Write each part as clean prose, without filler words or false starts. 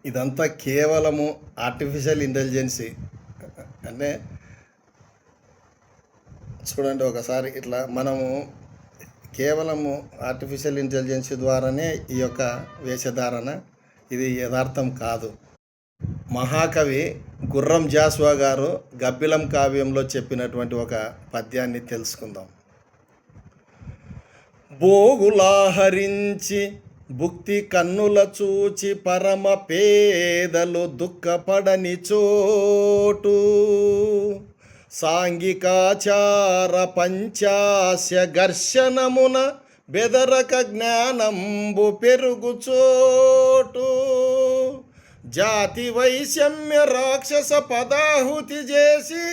ఇదంతా కేవలము artificial intelligence. అంటే చూడండి, ఒకసారి ఇట్లా మనము కేవలము ఆర్టిఫిషియల్ ఇంటెలిజెన్సీ ద్వారానే ఈ యొక్క వేషధారణ, ఇది యథార్థం కాదు. మహాకవి గుర్రం జాస్వా గారు గబ్బిలం కావ్యంలో చెప్పినటువంటి ఒక పద్యాన్ని తెలుసుకుందాం. భోగులాహరించి భుక్తి కన్నుల చూచి పరమ పేదలు దుఃఖపడని చోటు, సాంఘికాచార పంచాస్య ఘర్షణమున బెదరక జ్ఞానంబు పెరుగు చోటు, జాతి వైషమ్య రాక్షస పదాహుతి చేసి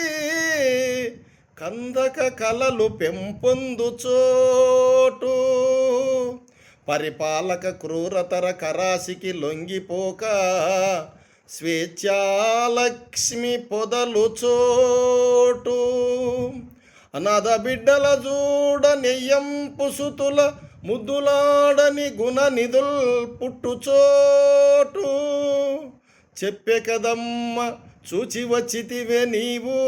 కందక కలలు పెంపొందు చోటు, పరిపాలక క్రూరతర కరాశికి లొంగిపోక స్వేచ్ఛాలక్ష్మి పొదలు చోటు, అనాథ బిడ్డల చూడ నెయ్యంపు సుతుల ముద్దులాడని గుణ నిధుల్ పుట్టు చోటు, చెప్పే కదమ్మ చూచి వచ్చితివే నీవు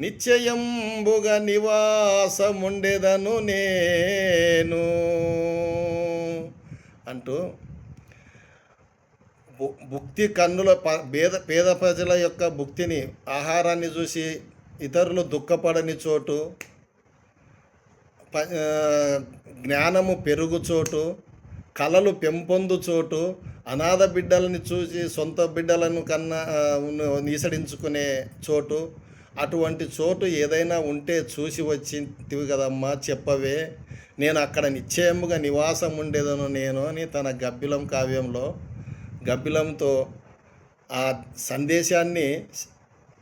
నిశ్చయంబుగా నివాసముండెదను నేను అంటూ భుక్తి కన్నుల పేద ప్రజల యొక్క భుక్తిని, ఆహారాన్ని చూసి ఇతరులు దుఃఖపడని చోటు, జ్ఞానము పెరుగు చోటు, కళలు పెంపొందు చోటు, అనాథ బిడ్డలని చూసి సొంత బిడ్డలను కన్నా నీసడించుకునే చోటు, అటువంటి చోటు ఏదైనా ఉంటే చూసి వచ్చింటివి కదమ్మా, చెప్పవే, నేను అక్కడ నిశ్చయముగా నివాసం ఉండేదను నేను అని తన గబ్బిలం కావ్యంలో గబ్బిలంతో ఆ సందేశాన్ని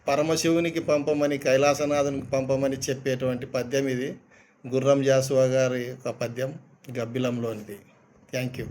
పరమశివునికి పంపమని, కైలాసనాథునికి పంపమని చెప్పేటువంటి పద్యం ఇది. గుర్రం జాస్వా గారి యొక్క పద్యం గబ్బిలంలోనిది. Thank you.